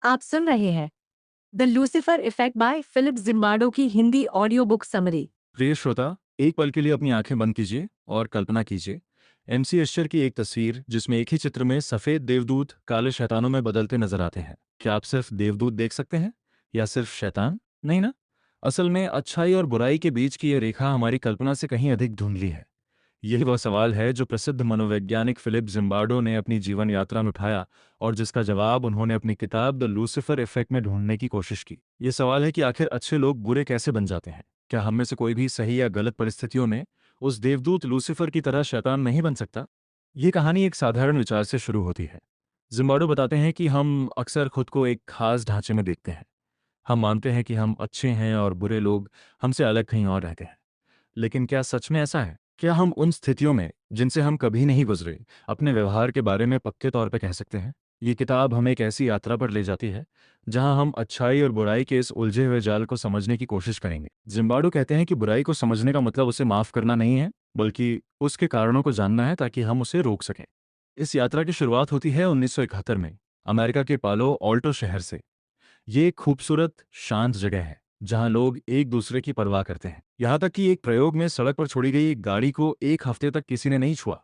आप सुन रहे हैं the Lucifer effect by Philip Zimbardo की हिंदी ऑडियो बुक समरी। प्रिय श्रोता, एक पल के लिए अपनी आंखें बंद कीजिए और कल्पना कीजिए एमसी एस्चर की एक तस्वीर जिसमें एक ही चित्र में सफ़ेद देवदूत काले शैतानों में बदलते नजर आते हैं। क्या आप सिर्फ देवदूत देख सकते हैं या सिर्फ शैतान? नहीं ना। असल में अच्छाई और बुराई के बीच की यह रेखा हमारी कल्पना से कहीं अधिक धुंधली है। यही वह सवाल है जो प्रसिद्ध मनोवैज्ञानिक फिलिप जिम्बार्डो ने अपनी जीवन यात्रा में उठाया और जिसका जवाब उन्होंने अपनी किताब द लूसीफर इफेक्ट में ढूंढने की कोशिश की। यह सवाल है कि आखिर अच्छे लोग बुरे कैसे बन जाते हैं। क्या हम में से कोई भी सही या गलत परिस्थितियों में उस देवदूत लूसीफर की तरह शैतान नहीं बन सकता? ये कहानी एक साधारण विचार से शुरू होती है। जिम्बार्डो बताते हैं कि हम अक्सर खुद को एक खास ढांचे में देखते हैं। हम मानते हैं कि हम अच्छे हैं और बुरे लोग हमसे अलग कहीं और रहते हैं। लेकिन क्या सच में ऐसा है? क्या हम उन स्थितियों में जिनसे हम कभी नहीं गुजरे अपने व्यवहार के बारे में पक्के तौर पे कह सकते हैं? ये किताब हमें एक ऐसी यात्रा पर ले जाती है जहां हम अच्छाई और बुराई के इस उलझे हुए जाल को समझने की कोशिश करेंगे। जिम्बार्डो कहते हैं कि बुराई को समझने का मतलब उसे माफ करना नहीं है, बल्कि उसके कारणों को जानना है ताकि हम उसे रोक सकें। इस यात्रा की शुरुआत होती है 1971 में, अमेरिका के पालो ऑल्टो शहर से। ये एक खूबसूरत, शांत जगह है जहां लोग एक दूसरे की परवाह करते हैं। यहां तक कि एक प्रयोग में सड़क पर छोड़ी गई एक गाड़ी को एक हफ्ते तक किसी ने नहीं छुआ,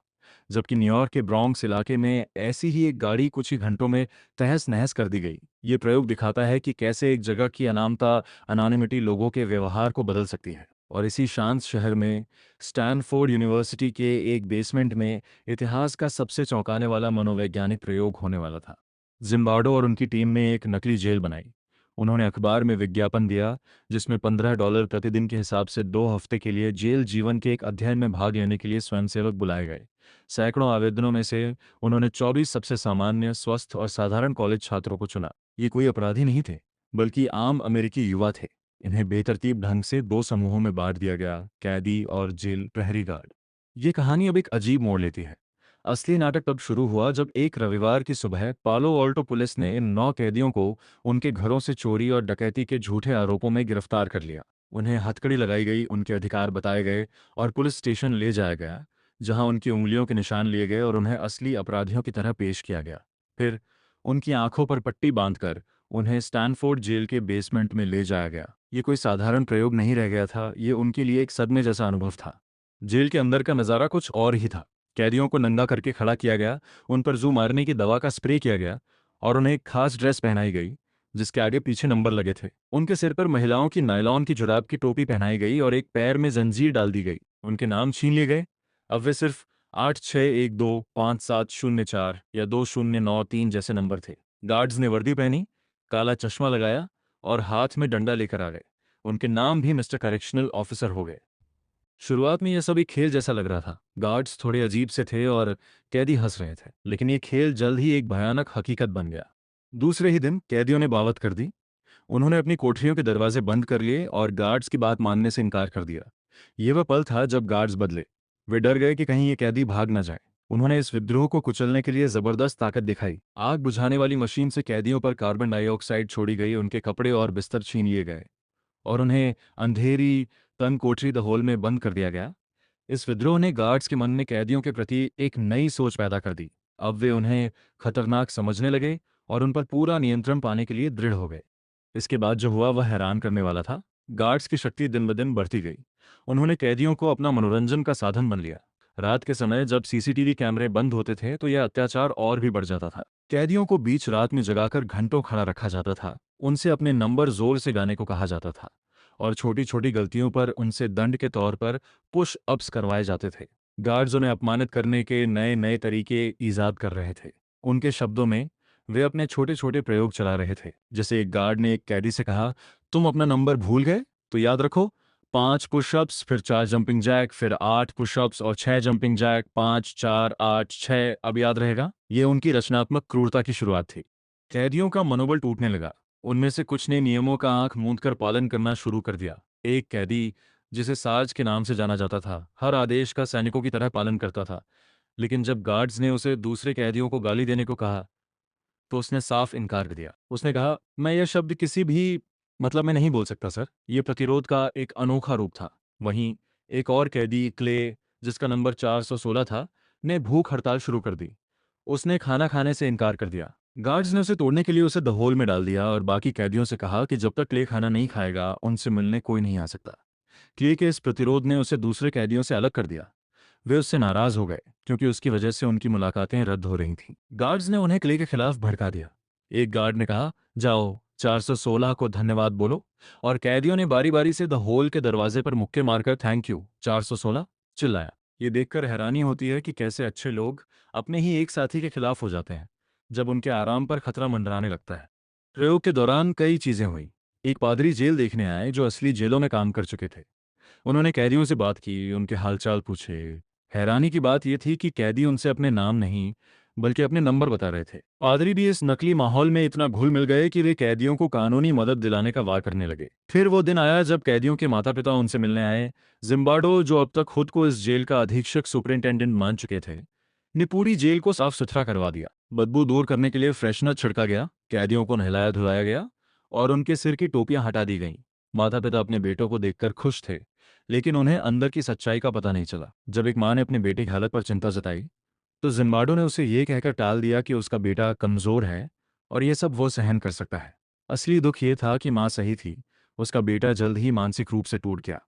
जबकि न्यूयॉर्क के ब्रॉन्क्स इलाके में ऐसी ही एक गाड़ी कुछ ही घंटों में तहस नहस कर दी गई। ये प्रयोग दिखाता है कि कैसे एक जगह की अनामता, अनोनिमिटी लोगों के व्यवहार को बदल सकती है। और इसी शांत शहर में स्टैनफोर्ड यूनिवर्सिटी के एक बेसमेंट में इतिहास का सबसे चौंकाने वाला मनोवैज्ञानिक प्रयोग होने वाला था। जिम्बार्डो और उनकी टीम ने एक नकली जेल बनाई। उन्होंने अखबार में विज्ञापन दिया जिसमें $15 प्रतिदिन के हिसाब से 2 हफ्ते के लिए जेल जीवन के एक अध्ययन में भाग लेने के लिए स्वयंसेवक बुलाए गए। सैकड़ों आवेदनों में से उन्होंने 24 सबसे सामान्य, स्वस्थ और साधारण कॉलेज छात्रों को चुना। ये कोई अपराधी नहीं थे, बल्कि आम अमेरिकी युवा थे। इन्हें बेतरतीब ढंग से 2 समूहों में बांट दिया गया, कैदी और जेल प्रहरी गार्ड। ये कहानी अब एक अजीब मोड़ लेती है। असली नाटक तब शुरू हुआ जब एक रविवार की सुबह पालो ऑल्टो पुलिस ने इन 9 कैदियों को उनके घरों से चोरी और डकैती के झूठे आरोपों में गिरफ्तार कर लिया। उन्हें हथकड़ी लगाई गई, उनके अधिकार बताए गए और पुलिस स्टेशन ले जाया गया, जहां उनकी उंगलियों के निशान लिए गए और उन्हें असली अपराधियों की तरह पेश किया गया। फिर उनकी आंखों पर पट्टी बांधकर उन्हें स्टैनफोर्ड जेल के बेसमेंट में ले जाया गया। ये कोई साधारण प्रयोग नहीं रह गया था, ये उनके लिए एक सदमे जैसा अनुभव था। जेल के अंदर का नज़ारा कुछ और ही था। कैदियों को नंगा करके खड़ा किया गया, उन पर जू मारने की दवा का स्प्रे किया गया और उन्हें एक खास ड्रेस पहनाई गई जिसके आगे पीछे नंबर लगे थे। उनके सिर पर महिलाओं की नायलॉन की जुराब की टोपी पहनाई गई और एक पैर में जंजीर डाल दी गई। उनके नाम छीन लिए गए। अब वे सिर्फ 86125704 या 2093 जैसे नंबर थे। गार्ड्स ने वर्दी पहनी, काला चश्मा लगाया और हाथ में डंडा लेकर आ गए। उनके नाम भी मिस्टर करेक्शनल ऑफिसर हो गए। शुरुआत में यह सब एक खेल जैसा लग रहा था। गार्ड्स थोड़े अजीब से थे और कैदी हंस रहे थे, लेकिन ये खेल जल्द ही एक भयानक हकीकत बन गया। दूसरे ही दिन कैदियों ने बगावत कर दी। उन्होंने अपनी कोठरियों के दरवाजे बंद कर लिए और गार्ड्स की बात मानने से इनकार कर दिया। ये वह पल था जब गार्ड्स बदले। वे डर गए कि कहीं ये कैदी भाग ना जाए। उन्होंने इस विद्रोह को कुचलने के लिए जबरदस्त ताकत दिखाई। आग बुझाने वाली मशीन से कैदियों पर कार्बन डाइऑक्साइड छोड़ी गई, उनके कपड़े और बिस्तर छीन लिए गए और उन्हें अंधेरी तंग कोठरी द होल में बंद कर दिया गया। इस विद्रोह ने गार्ड्स के मन में कैदियों के प्रति एक नई सोच पैदा कर दी। अब वे उन्हें खतरनाक समझने लगे और उन पर पूरा नियंत्रण पाने के लिए दृढ़ हो गए। इसके बाद जो हुआ वह हैरान करने वाला था। गार्ड्स की शक्ति दिन ब दिन बढ़ती गई। उन्होंने कैदियों को अपना मनोरंजन का साधन बन लिया। रात के समय जब सीसीटीवी कैमरे बंद होते थे तो यह अत्याचार और भी बढ़ जाता था। कैदियों को बीच रात में जगाकर घंटों खड़ा रखा जाता था। उनसे अपने नंबर जोर से गाने को कहा जाता था और छोटी छोटी गलतियों पर उनसे दंड के तौर पर पुश अप्स करवाए जाते थे। गार्ड्स उन्हें अपमानित करने के नए नए तरीके ईजाद कर रहे थे। उनके शब्दों में वे अपने छोटे छोटे प्रयोग चला रहे थे। जैसे एक गार्ड ने एक कैदी से कहा, तुम अपना नंबर भूल गए तो याद रखो, 5 पुशअप्स, फिर 4 जंपिंग जैक, फिर 8 पुशअप्स और 6 जंपिंग जैक, 5 4 8 6, अब याद रहेगा। ये उनकी रचनात्मक क्रूरता की शुरुआत थी। कैदियों का मनोबल टूटने लगा। उनमें से कुछ ने नियमों का आंख मूंद कर पालन करना शुरू कर दिया। एक कैदी, जिसे साज के नाम से जाना जाता था, हर आदेश का सैनिकों की तरह पालन करता था। लेकिन जब गार्ड्स ने उसे दूसरे कैदियों को गाली देने को कहा तो उसने साफ इनकार कर दिया। उसने कहा, मैं यह शब्द किसी भी मतलब में नहीं बोल सकता सर। यह प्रतिरोध का एक अनोखा रूप था। वहीं एक और कैदी, क्ले, जिसका नंबर 416 था, ने भूख हड़ताल शुरू कर दी। उसने खाना खाने से इनकार कर दिया। गार्ड्स ने उसे तोड़ने के लिए उसे द होल में डाल दिया और बाकी कैदियों से कहा कि जब तक क्ले खाना नहीं खाएगा उनसे मिलने कोई नहीं आ सकता। क्ले के इस प्रतिरोध ने उसे दूसरे कैदियों से अलग कर दिया। वे उससे नाराज हो गए क्योंकि उसकी वजह से उनकी मुलाकातें रद्द हो रही थीं। गार्ड्स ने उन्हें क्ले के खिलाफ भड़का दिया। एक गार्ड ने कहा, जाओ 416 को धन्यवाद बोलो, और कैदियों ने बारी बारी से द होल के दरवाजे पर मुक्के मारकर थैंक यू 416 चिल्लाया। ये देखकर हैरानी होती है कि कैसे अच्छे लोग अपने ही एक साथी के खिलाफ हो जाते हैं जब उनके आराम पर खतरा मंडराने लगता है। प्रयोग के दौरान कई चीजें हुई। एक पादरी जेल देखने आए जो असली जेलों में काम कर चुके थे। उन्होंने कैदियों से बात की, उनके हालचाल पूछे। हैरानी की बात यह थी कि कैदी उनसे अपने नाम नहीं बल्कि अपने नंबर बता रहे थे। पादरी भी इस नकली माहौल में इतना घुल मिल गए कि वे कैदियों को कानूनी मदद दिलाने का वार करने लगे। फिर वो दिन आया जब कैदियों के माता पिता उनसे मिलने आए। जिम्बार्डो, जो अब तक खुद को इस जेल का अधीक्षक सुपरिंटेंडेंट मान चुके थे, ने पूरी जेल को साफ सुथरा करवा दिया। बदबू दूर करने के लिए फ्रेशनर छिड़का गया, कैदियों को नहलाया धुलाया गया और उनके सिर की टोपियां हटा दी गईं। माता पिता अपने बेटों को देखकर खुश थे, लेकिन उन्हें अंदर की सच्चाई का पता नहीं चला। जब एक माँ ने अपने बेटे की हालत पर चिंता जताई तो जिम्बार्डो ने उसे ये कहकर टाल दिया कि उसका बेटा कमज़ोर है और ये सब वो सहन कर सकता है। असली दुख ये था कि माँ सही थी, उसका बेटा जल्द ही मानसिक रूप से टूट गया।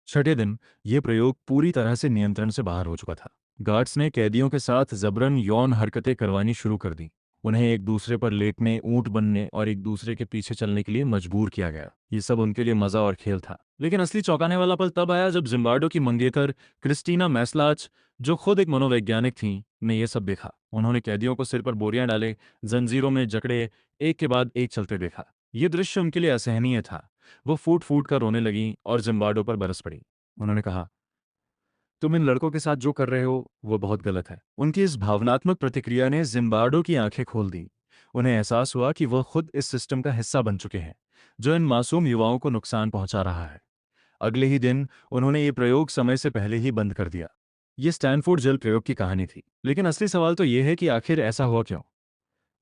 छठे दिन ये प्रयोग पूरी तरह से नियंत्रण से बाहर हो चुका था। गार्ड्स ने कैदियों के साथ जबरन यौन हरकतें करवानी शुरू कर दी। उन्हें एक दूसरे पर लेटने, ऊंट बनने और एक दूसरे के पीछे चलने के लिए मजबूर किया गया। ये सब उनके लिए मजा और खेल था। लेकिन असली चौंकाने वाला पल तब आया जब जिम्बार्डो की मंगेतर क्रिस्टीना मैस्लाच, जो खुद एक मनोवैज्ञानिक थीं, ने यह सब देखा। उन्होंने कैदियों को सिर पर बोरियां डाले, जंजीरों में जकड़े, एक के बाद एक चलते देखा। यह दृश्य उनके लिए असहनीय था। वो फूट फूट कर रोने लगीं और जिम्बार्डो पर बरस पड़ी। उन्होंने कहा, तुम इन लड़कों के साथ जो कर रहे हो वो बहुत गलत है। उनकी इस भावनात्मक प्रतिक्रिया ने जिम्बार्डो की आंखें खोल दी। उन्हें एहसास हुआ कि वह खुद इस सिस्टम का हिस्सा बन चुके हैं जो इन मासूम युवाओं को नुकसान पहुंचा रहा है। अगले ही दिन उन्होंने ये प्रयोग समय से पहले ही बंद कर दिया। ये स्टैनफोर्ड जेल प्रयोग की कहानी थी, लेकिन असली सवाल तो ये है कि आखिर ऐसा हुआ क्यों।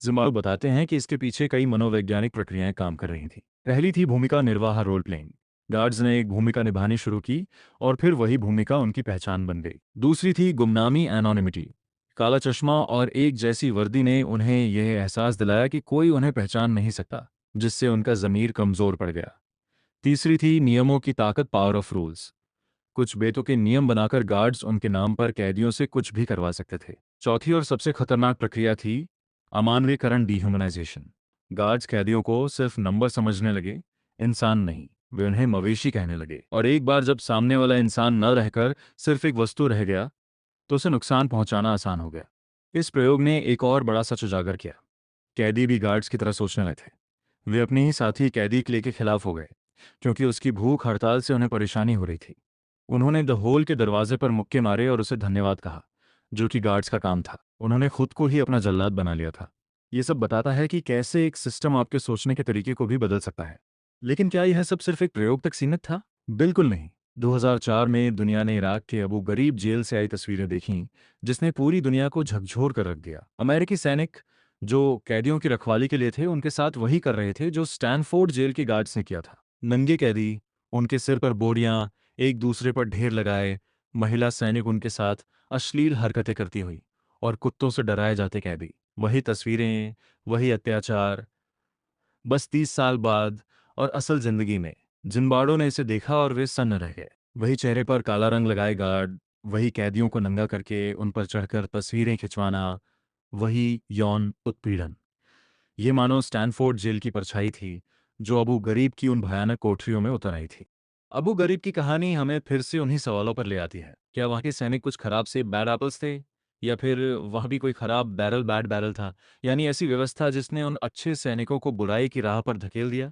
जिम्बार्डो बताते हैं कि इसके पीछे कई मनोवैज्ञानिक प्रक्रियाएं काम कर रही थीं। पहली थी भूमिका निर्वाह, रोल प्लेइंग। गार्ड्स ने एक भूमिका निभानी शुरू की और फिर वही भूमिका उनकी पहचान बन गई। दूसरी थी गुमनामी, एनोनिमिटी। काला चश्मा और एक जैसी वर्दी ने उन्हें यह एहसास दिलाया कि कोई उन्हें पहचान नहीं सकता, जिससे उनका ज़मीर कमज़ोर पड़ गया। तीसरी थी नियमों की ताकत, पावर ऑफ रूल्स। कुछ बेतुके नियम बनाकर गार्ड्स उनके नाम पर कैदियों से कुछ भी करवा सकते थे। चौथी और सबसे खतरनाक प्रक्रिया थी अमानवीकरण, डिह्यूमनाइजेशन। गार्ड्स कैदियों को सिर्फ नंबर समझने लगे, इंसान नहीं। वे उन्हें मवेशी कहने लगे, और एक बार जब सामने वाला इंसान न रहकर सिर्फ एक वस्तु रह गया तो उसे नुकसान पहुंचाना आसान हो गया। इस प्रयोग ने एक और बड़ा सच उजागर किया। कैदी भी गार्ड्स की तरह सोचने लगे थे। वे अपने ही साथी कैदी क्ले के खिलाफ हो गए क्योंकि उसकी भूख हड़ताल से उन्हें परेशानी हो रही थी। उन्होंने द होल के दरवाजे पर मुक्के मारे और उसे धन्यवाद कहा, जो कि गार्ड्स का काम था। उन्होंने खुद को ही अपना जल्लाद बना लिया था। ये सब बताता है कि कैसे एक सिस्टम आपके सोचने के तरीके को भी बदल सकता है। लेकिन क्या यह सब सिर्फ एक प्रयोग तक सीमित था? बिल्कुल नहीं। 2004 में दुनिया ने इराक के अबू गरीब जेल से आई तस्वीरें देखीं, जिसने पूरी दुनिया को झकझोर कर रख दिया। अमेरिकी सैनिक जो कैदियों की रखवाली के लिए थे, उनके साथ वही कर रहे थे जो स्टैनफोर्ड जेल के गार्ड्स ने किया था। नंगे कैदी, उनके सिर पर बोरियां, एक दूसरे पर ढेर लगाए, महिला सैनिक उनके साथ अश्लील हरकतें करती हुई, और कुत्तों से डराए जाते कैदी। वही तस्वीरें, वही अत्याचार, बस 30 साल बाद, और असल जिंदगी में। जिम्बार्डो ने इसे देखा और वे सन्न रह गए। वही चेहरे पर काला रंग लगाए गार्ड, वही कैदियों को नंगा करके उन पर चढ़कर तस्वीरें खिंचवाना, वही यौन उत्पीड़न। ये मानो स्टैनफोर्ड जेल की परछाई थी जो अबू गरीब की उन भयानक कोठरियों में उतर आई थी। अबू गरीब की कहानी हमें फिर से उन्हीं सवालों पर ले आती है। क्या वहाँ के सैनिक कुछ खराब से बैड एप्पल्स थे, या फिर वह भी कोई खराब बैरल बैड बैरल था, यानी ऐसी व्यवस्था जिसने उन अच्छे सैनिकों को बुराई की राह पर धकेल दिया?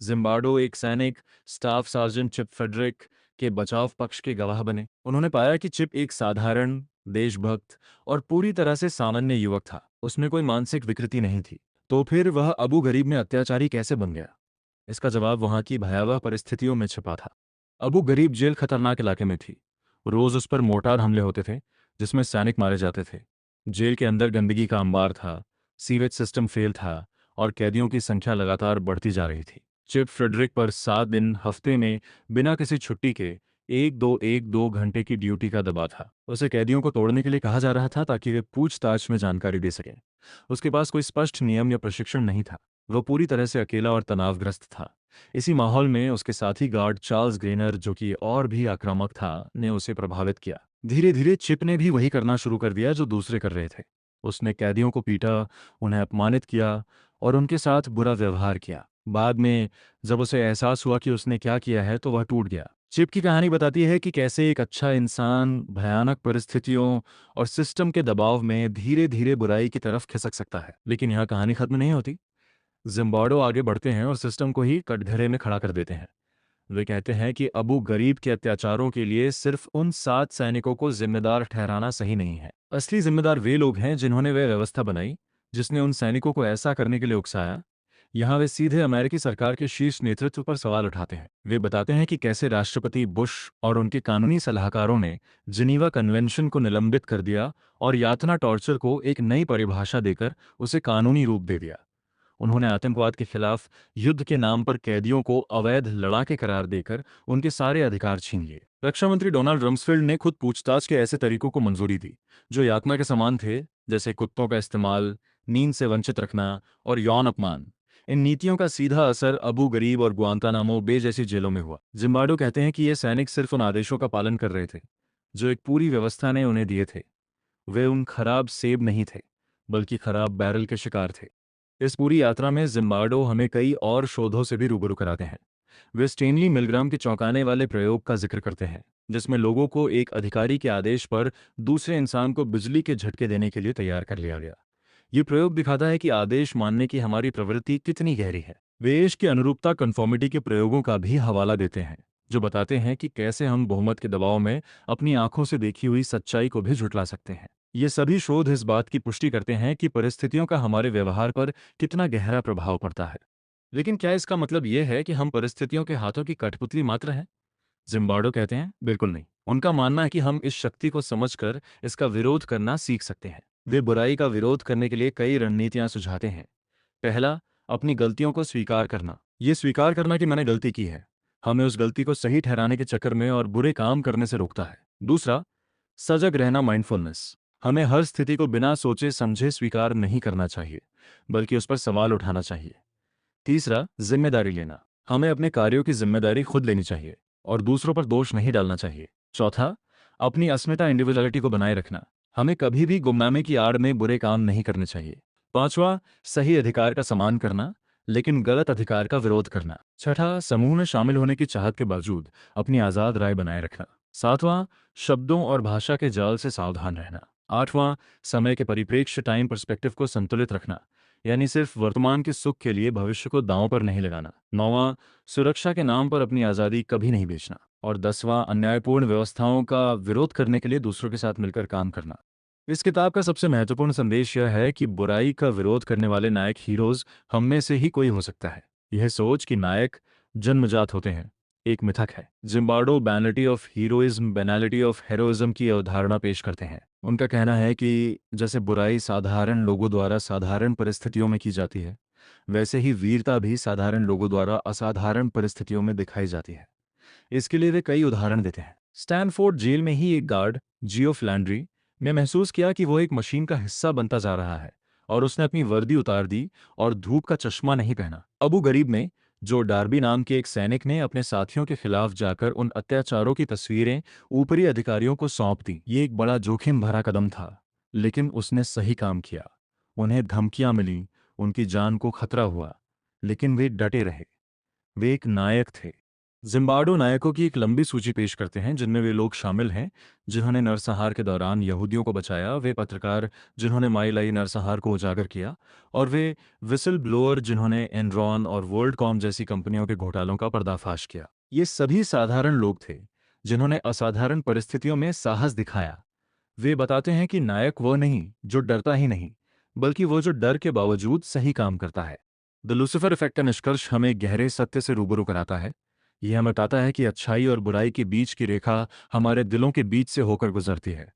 जिम्बार्डो, एक सैनिक, स्टाफ सार्जेंट चिप फेडरिक के बचाव पक्ष के गवाह बने। उन्होंने पाया कि चिप एक साधारण, देशभक्त और पूरी तरह से सामान्य युवक था। उसमें कोई मानसिक विकृति नहीं थी। तो फिर वह अबू गरीब में अत्याचारी कैसे बन गया? इसका जवाब वहां की भयावह परिस्थितियों में छिपा था। अबू गरीब जेल खतरनाक इलाके में थी। रोज उस पर मोर्टार हमले होते थे जिसमें सैनिक मारे जाते थे। जेल के अंदर गंदगी का अंबार था, सीवेज सिस्टम फेल था, और कैदियों की संख्या लगातार बढ़ती जा रही थी। चिप फ्रेडरिक पर 7 दिन हफ्ते में बिना किसी छुट्टी के एक दो घंटे की ड्यूटी का दबाव था। उसे कैदियों को तोड़ने के लिए कहा जा रहा था ताकि वे पूछताछ में जानकारी दे सकें। उसके पास कोई स्पष्ट नियम या प्रशिक्षण नहीं था। वह पूरी तरह से अकेला और तनावग्रस्त था। इसी माहौल में उसके साथी गार्ड चार्ल्स ग्रेनर, जो कि और भी आक्रामक था, ने उसे प्रभावित किया। धीरे धीरे चिप ने भी वही करना शुरू कर दिया जो दूसरे कर रहे थे। उसने कैदियों को पीटा, उन्हें अपमानित किया और उनके साथ बुरा व्यवहार किया। बाद में जब उसे एहसास हुआ कि उसने क्या किया है तो वह टूट गया। चिप की कहानी बताती है कि कैसे एक अच्छा इंसान भयानक परिस्थितियों और सिस्टम के दबाव में धीरे धीरे बुराई की तरफ खिसक सकता है। लेकिन यहाँ कहानी खत्म नहीं होती। जिम्बार्डो आगे बढ़ते हैं और सिस्टम को ही कटघरे में खड़ा कर देते हैं। वे कहते हैं कि अबू गरीब के अत्याचारों के लिए सिर्फ उन 7 सैनिकों को जिम्मेदार ठहराना सही नहीं है। असली जिम्मेदार वे लोग हैं जिन्होंने वह व्यवस्था बनाई जिसने उन सैनिकों को ऐसा करने के लिए उकसाया। यहाँ वे सीधे अमेरिकी सरकार के शीर्ष नेतृत्व पर सवाल उठाते हैं। वे बताते हैं कि कैसे राष्ट्रपति बुश और उनके कानूनी सलाहकारों ने जिनीवा कन्वेंशन को निलंबित कर दिया और यातना टॉर्चर को एक नई परिभाषा देकर उसे कानूनी रूप दे दिया। उन्होंने आतंकवाद के खिलाफ युद्ध के नाम पर कैदियों को अवैध लड़ाके करार देकर उनके सारे अधिकार छीन लिए। रक्षा मंत्री डोनाल्ड रम्सफेल्ड ने खुद पूछताछ के ऐसे तरीकों को मंजूरी दी जो यातना के समान थे, जैसे कुत्तों का इस्तेमाल, नींद से वंचित रखना और यौन अपमान। इन नीतियों का सीधा असर अबू गरीब और गुआंतानामो बे जैसी जेलों में हुआ। जिम्बार्डो कहते हैं कि ये सैनिक सिर्फ उन आदेशों का पालन कर रहे थे जो एक पूरी व्यवस्था ने उन्हें दिए थे। वे उन खराब सेब नहीं थे, बल्कि खराब बैरल के शिकार थे। इस पूरी यात्रा में जिम्बार्डो हमें कई और शोधों से भी रूबरू कराते हैं। वे स्टेनली मिलग्राम के चौंकाने वाले प्रयोग का जिक्र करते हैं, जिसमें लोगों को एक अधिकारी के आदेश पर दूसरे इंसान को बिजली के झटके देने के लिए तैयार कर लिया गया। ये प्रयोग दिखाता है कि आदेश मानने की हमारी प्रवृत्ति कितनी गहरी है। वे इश्क की अनुरूपता कन्फॉर्मिटी के प्रयोगों का भी हवाला देते हैं, जो बताते हैं कि कैसे हम बहुमत के दबाव में अपनी आंखों से देखी हुई सच्चाई को भी झुठला सकते हैं। ये सभी शोध इस बात की पुष्टि करते हैं कि परिस्थितियों का हमारे व्यवहार पर कितना गहरा प्रभाव पड़ता है। लेकिन क्या इसका मतलब यह है कि हम परिस्थितियों के हाथों की कठपुतली मात्र हैं? जिम्बार्डो कहते हैं, बिल्कुल नहीं। उनका मानना है कि हम इस शक्ति को समझकर इसका विरोध करना सीख सकते हैं। वे बुराई का विरोध करने के लिए कई रणनीतियां सुझाते हैं। पहला, अपनी गलतियों को स्वीकार करना। ये स्वीकार करना कि मैंने गलती की है, हमें उस गलती को सही ठहराने के चक्कर में और बुरे काम करने से रोकता है। दूसरा, सजग रहना, माइंडफुलनेस। हमें हर स्थिति को बिना सोचे समझे स्वीकार नहीं करना चाहिए, बल्कि उस पर सवाल उठाना चाहिए। तीसरा, जिम्मेदारी लेना। हमें अपने कार्यों की जिम्मेदारी खुद लेनी चाहिए और दूसरों पर दोष नहीं डालना चाहिए। चौथा, अपनी अस्मिता, इंडिविजुअलिटी को बनाए रखना। हमें कभी भी गुमनामी की आड़ में बुरे काम नहीं करने चाहिए। पांचवा, सही अधिकार का सम्मान करना, लेकिन गलत अधिकार का विरोध करना। छठा, समूह में शामिल होने की चाहत के बावजूद अपनी आज़ाद राय बनाए रखना। सातवां, शब्दों और भाषा के जाल से सावधान रहना। आठवां, समय के परिप्रेक्ष्य, टाइम पर्सपेक्टिव को संतुलित रखना, यानी सिर्फ वर्तमान के सुख के लिए भविष्य को दांव पर नहीं लगाना। नौवां, सुरक्षा के नाम पर अपनी आज़ादी कभी नहीं बेचना। और 10वां, अन्यायपूर्ण व्यवस्थाओं का विरोध करने के लिए दूसरों के साथ मिलकर काम करना। इस किताब का सबसे महत्वपूर्ण संदेश यह है कि बुराई का विरोध करने वाले नायक हीरोज हम में से ही कोई हो सकता है। यह सोच कि नायक जन्मजात होते हैं एक मिथक है। Zimbardo बैनिटी of heroism, बैनालिटी of heroism की अवधारणा पेश करते हैं। उनका कहना है कि जैसे बुराई साधारण लोगों द्वारा साधारण परिस्थितियों में की जाती है, वैसे ही वीरता भी साधारण लोगों द्वारा असाधारण परिस्थितियों में दिखाई जाती है। इसके लिए वे कई उदाहरण देते हैं। स्टैनफोर्ड जेल में ही एक गार्ड, जियो फ्लैंड्री, ने महसूस किया कि वो एक मशीन का हिस्सा बनता जा रहा है और उसने अपनी वर्दी उतार दी और धूप का चश्मा नहीं पहना। अबू गरीब में, जो डार्बी नाम के एक सैनिक ने अपने साथियों के खिलाफ जाकर उन अत्याचारों की तस्वीरें ऊपरी अधिकारियों को सौंप दी। ये एक बड़ा जोखिम भरा कदम था, लेकिन उसने सही काम किया। उन्हें धमकियां मिली, उनकी जान को खतरा हुआ, लेकिन वे डटे रहे। वे एक नायक थे। जिम्बार्डो नायकों की एक लंबी सूची पेश करते हैं, जिनमें वे लोग शामिल हैं जिन्होंने नरसंहार के दौरान यहूदियों को बचाया, वे पत्रकार जिन्होंने माई लाई नरसंहार को उजागर किया, और वे विसल ब्लोअर जिन्होंने एनरॉन और वर्ल्डकॉम जैसी कंपनियों के घोटालों का पर्दाफाश किया। ये सभी साधारण लोग थे जिन्होंने असाधारण परिस्थितियों में साहस दिखाया। वे बताते हैं कि नायक वो नहीं जो डरता ही नहीं, बल्कि वो जो डर के बावजूद सही काम करता है। द लूसीफर इफेक्ट का निष्कर्ष हमें गहरे सत्य से रूबरू कराता है। यह हमें बताता है कि अच्छाई और बुराई के बीच की रेखा हमारे दिलों के बीच से होकर गुजरती है।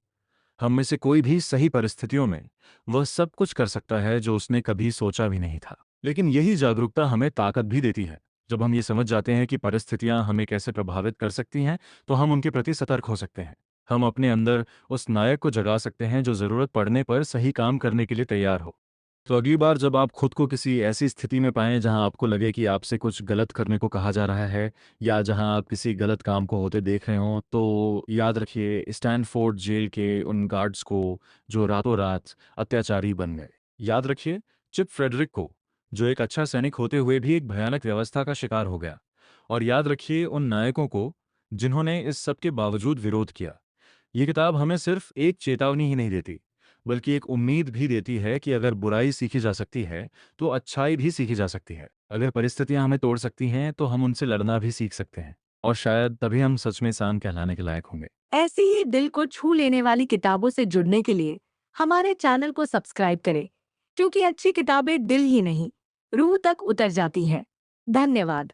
हम में से कोई भी सही परिस्थितियों में वह सब कुछ कर सकता है जो उसने कभी सोचा भी नहीं था। लेकिन यही जागरूकता हमें ताकत भी देती है। जब हम ये समझ जाते हैं कि परिस्थितियां हमें कैसे प्रभावित कर सकती हैं, तो हम उनके प्रति सतर्क हो सकते हैं। हम अपने अंदर उस नायक को जगा सकते हैं जो ज़रूरत पड़ने पर सही काम करने के लिए तैयार हो। तो अगली बार जब आप खुद को किसी ऐसी स्थिति में पाएं जहां आपको लगे कि आपसे कुछ गलत करने को कहा जा रहा है, या जहां आप किसी गलत काम को होते देख रहे हों, तो याद रखिए स्टैनफोर्ड जेल के उन गार्ड्स को जो रातों रात अत्याचारी बन गए। याद रखिए चिप फ्रेडरिक को, जो एक अच्छा सैनिक होते हुए भी एक भयानक व्यवस्था का शिकार हो गया। और याद रखिए उन नायकों को जिन्होंने इस सब के बावजूद विरोध किया। ये किताब हमें सिर्फ एक चेतावनी ही नहीं देती, बल्कि एक उम्मीद भी देती है कि अगर बुराई सीखी जा सकती है, तो अच्छाई भी सीखी जा सकती है। अगर परिस्थितियां हमें तोड़ सकती हैं, तो हम उनसे लड़ना भी सीख सकते हैं। और शायद तभी हम सच में इंसान कहलाने के लायक होंगे। ऐसी ही दिल को छू लेने वाली किताबों से जुड़ने के लिए हमारे चैनल को सब्सक्राइब करें, क्योंकि अच्छी किताबें दिल ही नहीं, रूह तक उतर जाती हैं। धन्यवाद।